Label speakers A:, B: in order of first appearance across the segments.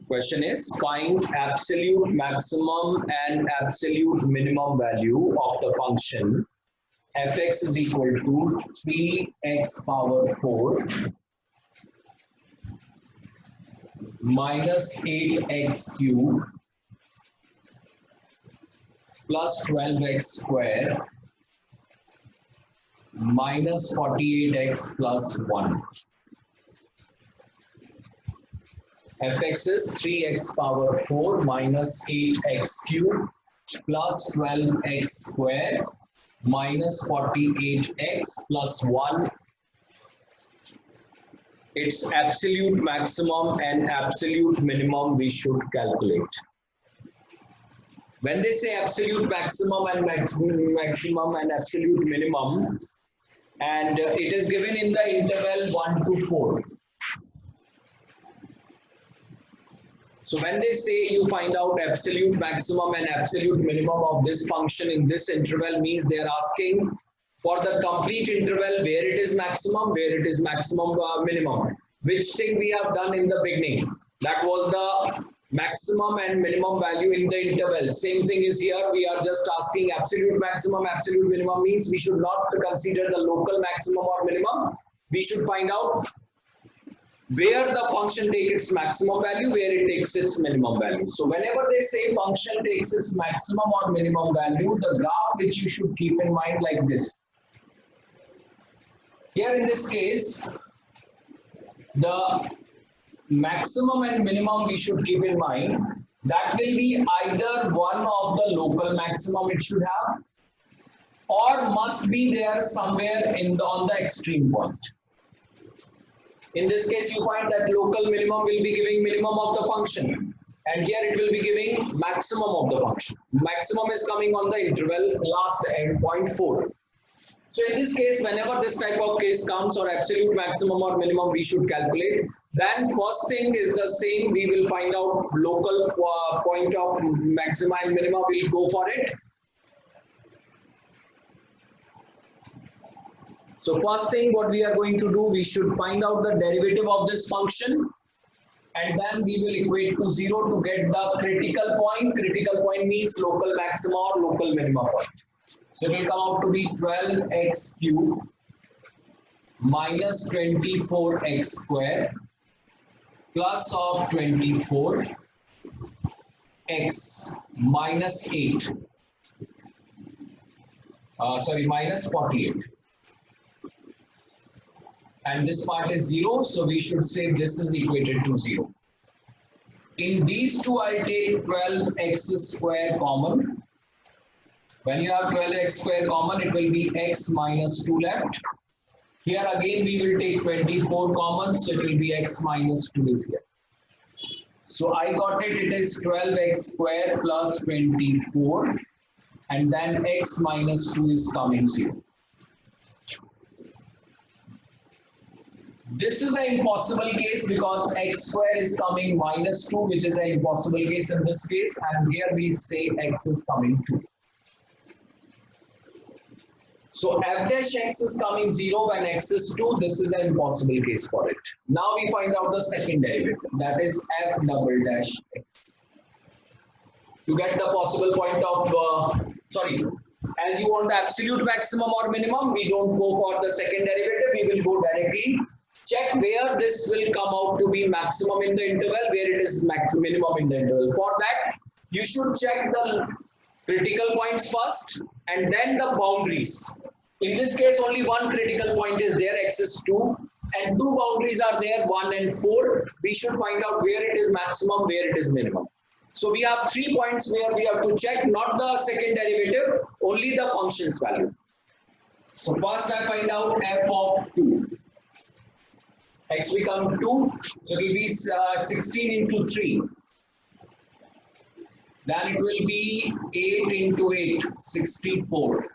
A: Question is find absolute maximum and absolute minimum value of the function fx is equal to 3x power 4 minus 8x cube plus 12x square minus 48x plus 1. Fx is 3x power 4 minus 8x cube plus 12x square minus 48x plus 1. Its absolute maximum and absolute minimum we should calculate. When they say absolute maximum and maximum and absolute minimum, and it is given in the interval 1 to 4. So when they say you find out absolute maximum and absolute minimum of this function in this interval, means they are asking for the complete interval where it is maximum, where it is maximum, minimum. Which thing we have done in the beginning. That was the maximum and minimum value in the interval. Same thing is here. We are just asking absolute maximum, absolute minimum means we should not consider the local maximum or minimum. We should find out where the function takes its maximum value, where it takes its minimum value. So whenever they say function takes its maximum or minimum value, the graph which you should keep in mind like this. Here in this case, the maximum and minimum we should keep in mind, that will be either one of the local maximum it should have, or must be there somewhere in on the extreme point. In this case, you find that local minimum will be giving minimum of the function, and here it will be giving maximum of the function. Maximum is coming on the interval last end point 4. So in this case, whenever this type of case comes, or absolute maximum or minimum we should calculate, then first thing is the same. We will find out local point of maxima and minima. We'll go for it. So first thing what we are going to do, we should find out the derivative of this function, and then we will equate to 0 to get the critical point. Critical point means local maxima or local minima point. So it will come out to be 12x cube minus 24x square plus of 24x minus 8. Minus 48. And this part is 0, so we should say this is equated to 0. In these two, I'll take 12x square common. When you have 12x square common, it will be x minus 2 left. Here again, we will take 24 common, so it will be x minus 2 is here. So I got it, it is 12x square plus 24, and then x minus 2 is coming 0. This is an impossible case because x square is coming minus 2, which is an impossible case in this case, and here we say x is coming 2. So f dash x is coming 0 when x is 2. This is an impossible case for it. Now we find out the second derivative, that is f double dash x. To get the possible point of, as you want the absolute maximum or minimum, we don't go for the second derivative. We will go directly. Check where this will come out to be maximum in the interval, where it is minimum in the interval. For that, you should check the critical points first and then the boundaries. In this case, only one critical point is there, x is 2, and two boundaries are there, 1 and 4. We should find out where it is maximum, where it is minimum. So we have 3 points where we have to check, not the second derivative, only the function's value. So first I find out f of 2. X become 2, so it will be 16 into 3. Then it will be 8 into 8, 64.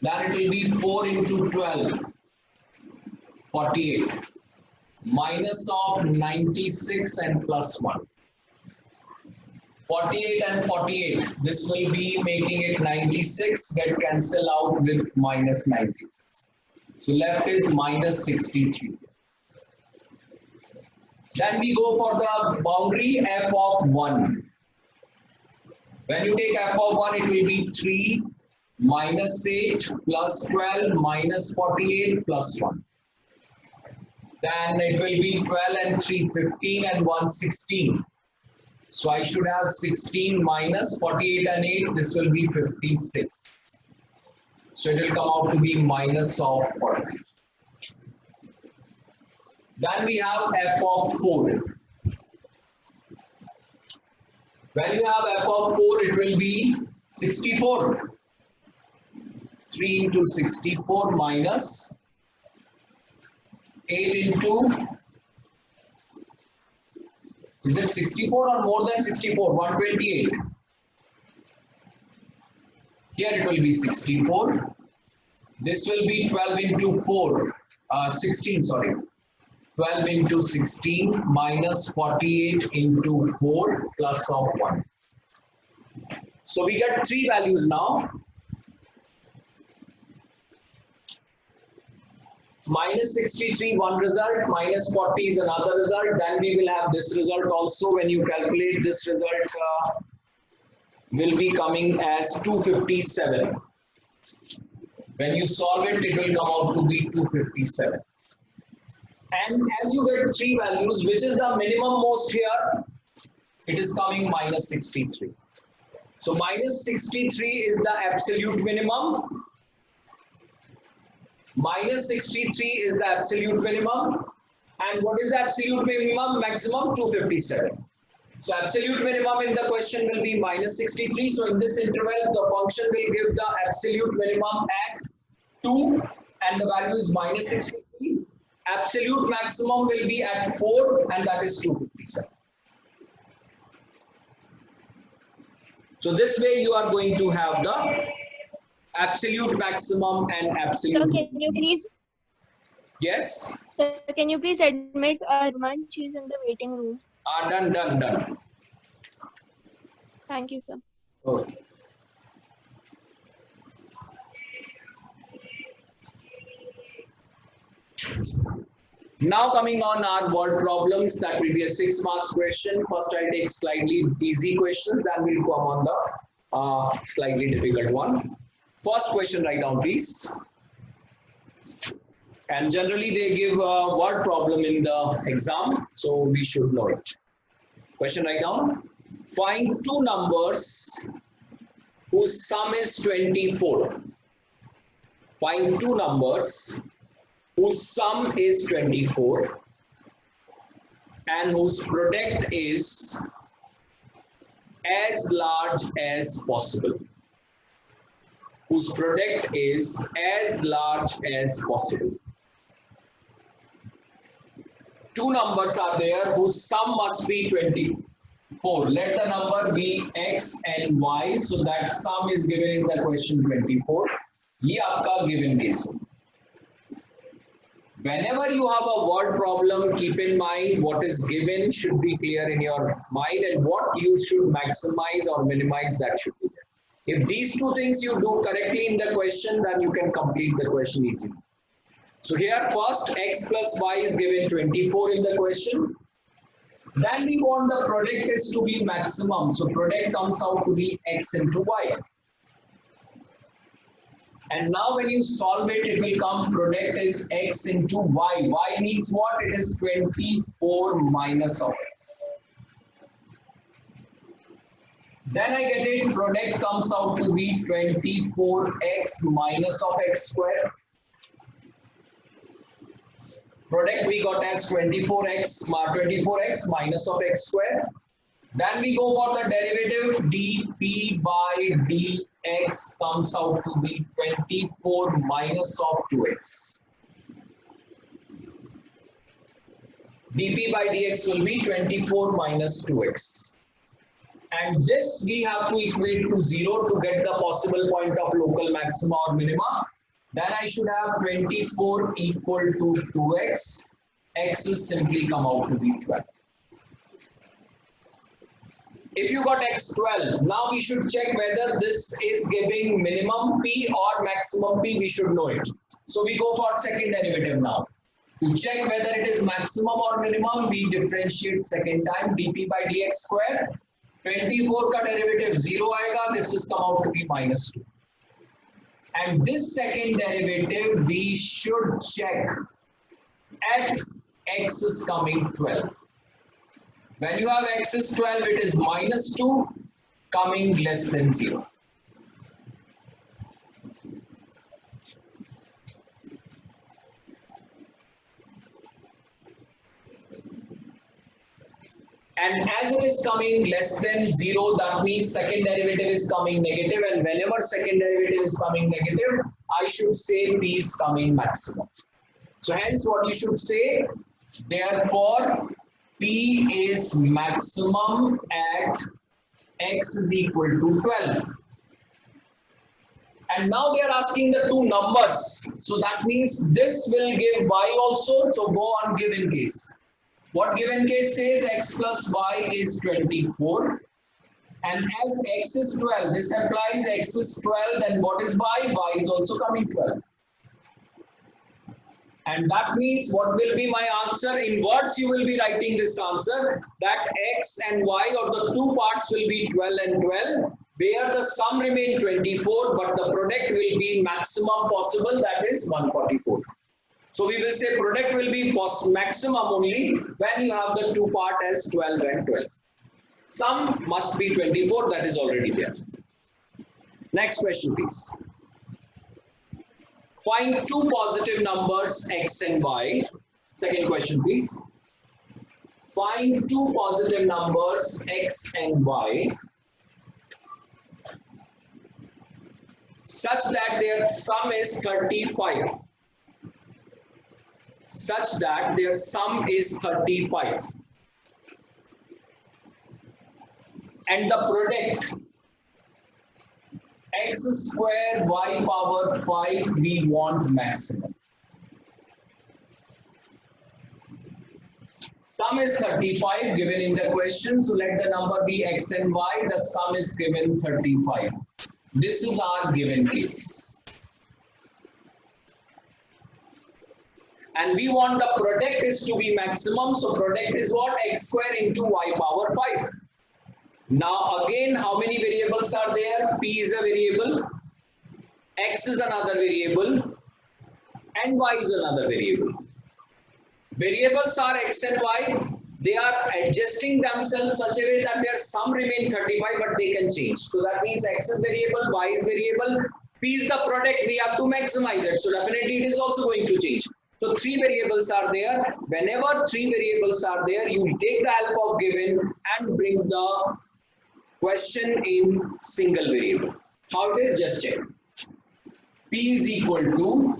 A: Then it will be 4 into 12, 48. Minus of 96 and plus 1. 48 and 48. This will be making it 96. Get cancel out with minus 96. So left is minus 63. Then we go for the boundary f of 1. When you take f of 1, it will be 3 minus 8 plus 12 minus 48 plus 1. Then it will be 12 and 3, 15 and 1, 16. So I should have 16 minus 48 and 8. This will be 56. So it will come out to be minus of 40. Then we have f of 4. When you have f of 4, it will be 64. 3 into 64 minus 8 into, is it 64 or more than 64? 128. Here it will be 64. This will be 12 into 4, 16, sorry. 12 into 16 minus 48 into 4 plus of 1. So we get three values now. Minus 63, one result, minus 40 is another result. Then we will have this result also. When you calculate this result, will be coming as 257. When you solve it, it will come out to be 257. And as you get three values, which is the minimum most here? It is coming minus 63. So minus 63 is the absolute minimum. Minus 63 is the absolute minimum. And what is the absolute minimum? Maximum 257. So absolute minimum in the question will be minus 63. So in this interval, the function will give the absolute minimum at 2 and the value is minus 63. Absolute maximum will be at 4 and that is 257. So this way you are going to have the absolute maximum and absolute.
B: So can you please?
A: Yes.
B: Sir, can you please admit Arman? She's in the waiting room.
A: Done.
B: Thank you, sir.
A: Okay. Now coming on our word problems, that will be a 6 marks question. First I'll take slightly easy questions, then we'll come on the slightly difficult one. First question, write down please. And generally they give a word problem in the exam, so we should know it. Question, write down. Find two numbers whose sum is 24. Find two numbers whose sum is 24 and whose product is as large as possible. Whose product is as large as possible. Two numbers are there whose sum must be 24. Let the number be x and y. So that sum is given in the question 24. ये आपका given case हो. Whenever you have a word problem, keep in mind what is given should be clear in your mind and what you should maximize or minimize, that should be there. If these two things you do correctly in the question, then you can complete the question easily. So here first x plus y is given 24 in the question. Then we want the product is to be maximum. So product comes out to be x into y. And now when you solve it, it will come product is x into y. Y means what? It is 24 minus of x. Then I get it, product comes out to be 24x minus of x square. Product we got as 24x minus of x square. Then we go for the derivative, dp by dx comes out to be 24 minus of 2x. dp by dx will be 24 minus 2x. And this we have to equate to 0 to get the possible point of local maxima or minima. Then I should have 24 equal to 2x. X will simply come out to be 12. If you got x12, now we should check whether this is giving minimum p or maximum p. We should know it. So we go for second derivative now. To check whether it is maximum or minimum, we differentiate second time dp by dx square. 24 का derivative 0 आएगा. This is come out to be -2. And this second derivative we should check at x is coming 12. When you have x is 12, it is -2 coming less than 0. And as it is coming less than 0, that means second derivative is coming negative, and whenever second derivative is coming negative, I should say p is coming maximum. So hence what you should say, therefore p is maximum at x is equal to 12. And now they are asking the two numbers. So that means this will give y also. So go on given case. What given case says x plus y is 24. And as x is 12, this implies x is 12, then what is y? Y is also coming 12. And that means what will be my answer? In words you will be writing this answer, that x and y or the two parts will be 12 and 12, where the sum remain 24, but the product will be maximum possible, that is 144. So we will say product will be maximum only when you have the two part as 12 and 12. Sum must be 24, that is already there. Next question please. Find two positive numbers x and y. Second question please. Find two positive numbers x and y such that their sum is 35. Such that their sum is 35. And the product x square y power 5 we want maximum. Sum is 35 given in the question. So let the number be x and y. The sum is given 35. This is our given case. And we want the product is to be maximum. So product is what? X square into y power 5. Now again, how many variables are there? P is a variable, x is another variable, and y is another variable. Variables are x and y. They are adjusting themselves such a way that their sum remain 35, but they can change. So that means x is variable, y is variable, p is the product. We have to maximize it. So definitely it is also going to change. So three variables are there. Whenever three variables are there, you take the help of given and bring the question in single variable. How it is? Just check. P is equal to,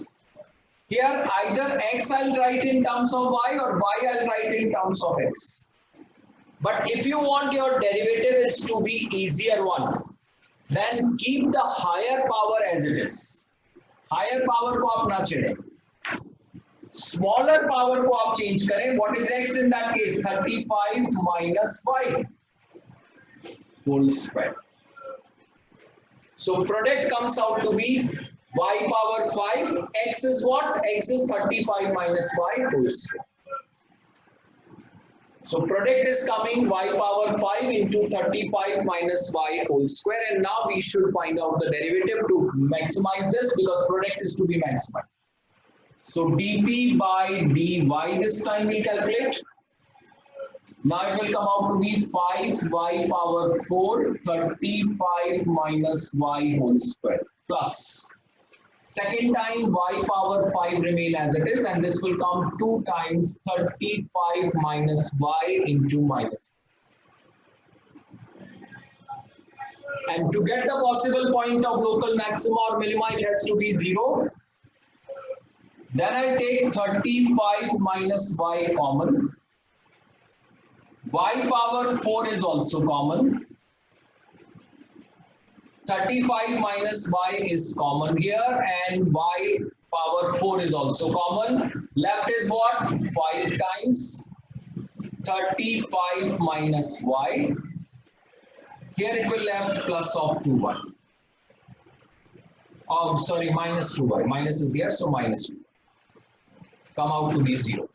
A: here either x I'll write in terms of y or y I'll write in terms of x. But if you want your derivative is to be easier one, then keep the higher power as it is. Higher power को आप ना छेड़ें. Smaller power को आप change करें. What is x in that case? 35 minus y whole square. So product comes out to be y power 5. X is what? X is 35 minus y whole square. So product is coming y power 5 into 35 minus y whole square. And now we should find out the derivative to maximize this, because product is to be maximized. So dp by dy this time we calculate. Now it will come out to be 5y power 4 35 minus y whole square plus. Second time y power 5 remain as it is, and this will come 2 times 35 minus y into minus. And to get the possible point of local maxima or minima, it has to be 0. Then I take 35 minus y common. Y power 4 is also common. 35 minus y is common here, and y power 4 is also common. Left is what? 5 times 35 minus y. Here it will left plus of 2y. Oh, sorry, minus 2y. Minus is here, so minus 2. come out to be 0.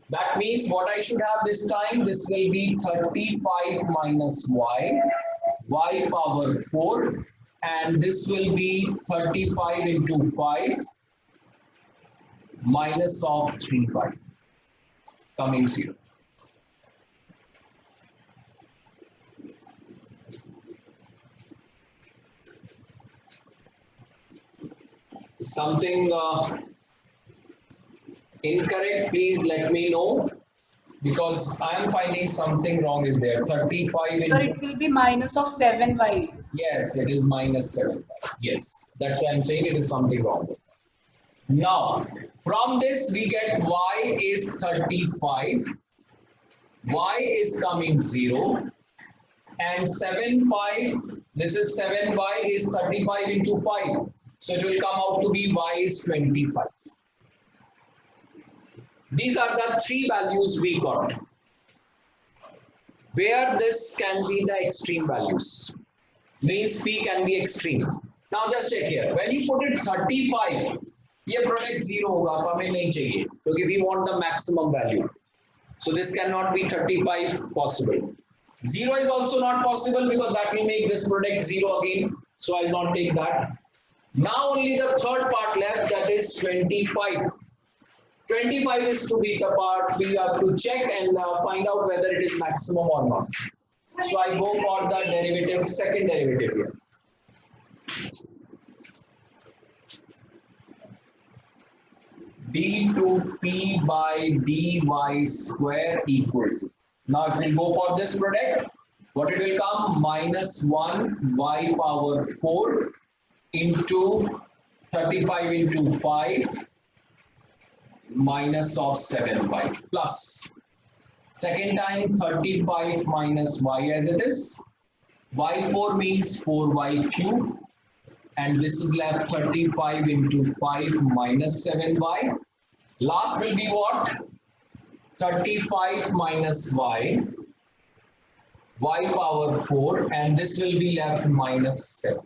A: That means what I should have this time, this will be 35 minus y power 4, and this will be 35 into 5 minus of 3y coming 0. Something incorrect, please let me know, because I am finding something wrong is there. 35
C: Sir,
A: into,
C: it will be minus of 7y.
A: yes, it is minus 7. Yes, that's why I'm saying it is something wrong. Now, from this we get y is 35, y is coming 0, and 7, 5, this is 7y is 35 into 5. So it will come out to be y is 25. These are the three values we got, where this can be the extreme values. Means P can be extreme. Now just check here. When you put it 35, ये product 0 होगा, तो हमें नहीं चाहिए, क्योंकि we want the maximum value. So this cannot be 35 possible. 0 is also not possible because that will make this product 0 again. So I will not take that. Now only the third part left, that is 25. 25 is to be the part we have to check and find out whether it is maximum or not. So I go for the derivative, second derivative here. d2p by dy square equal to. Now if we go for this product, what it will come? Minus 1 y power 4 into 35 into 5 minus of 7y plus. Second time 35 minus y as it is. y4 means 4y cube, and this is left 35 into 5 minus 7y. Last will be what? 35 minus y power 4, and this will be left minus 7.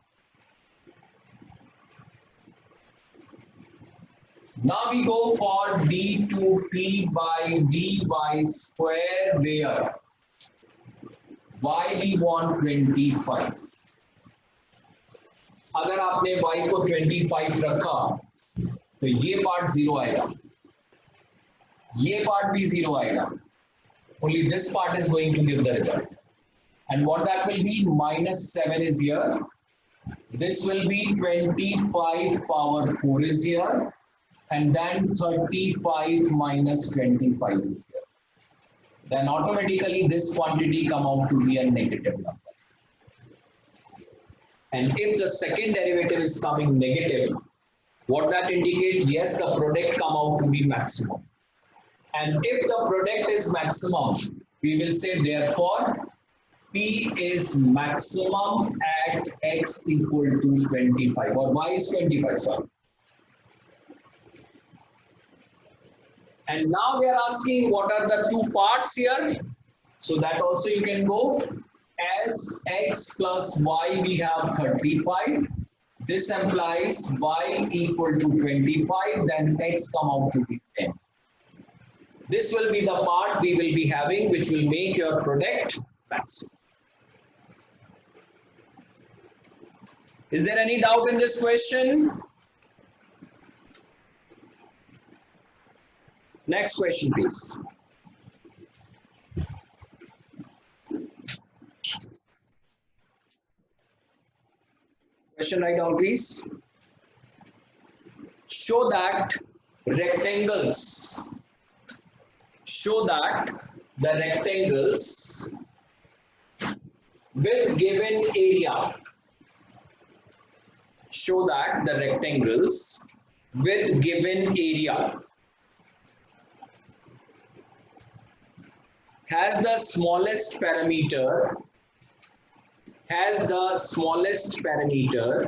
A: Now we go for d2p by dy square, where y we want 25. अगर आपने y को 25 रखा तो ये part 0 आएगा, ये part भी 0 आएगा. Only this part is going to give the result. And what that will be? Minus 7 is here. This will be 25 power 4 is here. And then 35 minus 25 is here. Then automatically this quantity come out to be a negative number. And if the second derivative is coming negative, what that indicates? Yes, the product come out to be maximum. And if the product is maximum, we will say therefore P is maximum at x equal to 25, or y is 25, sorry. And now they are asking what are the two parts here. So that also you can go. As x plus y we have 35. This implies y equal to 25, then x come out to be 10. This will be the part we will be having, which will make your product maximum. Is there any doubt in this question? Next question, please. Question write down, please. Show that the rectangles with given area, has the smallest parameter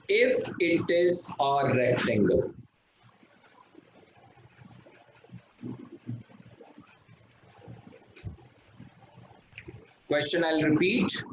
A: if it is a rectangle. Question I'll repeat.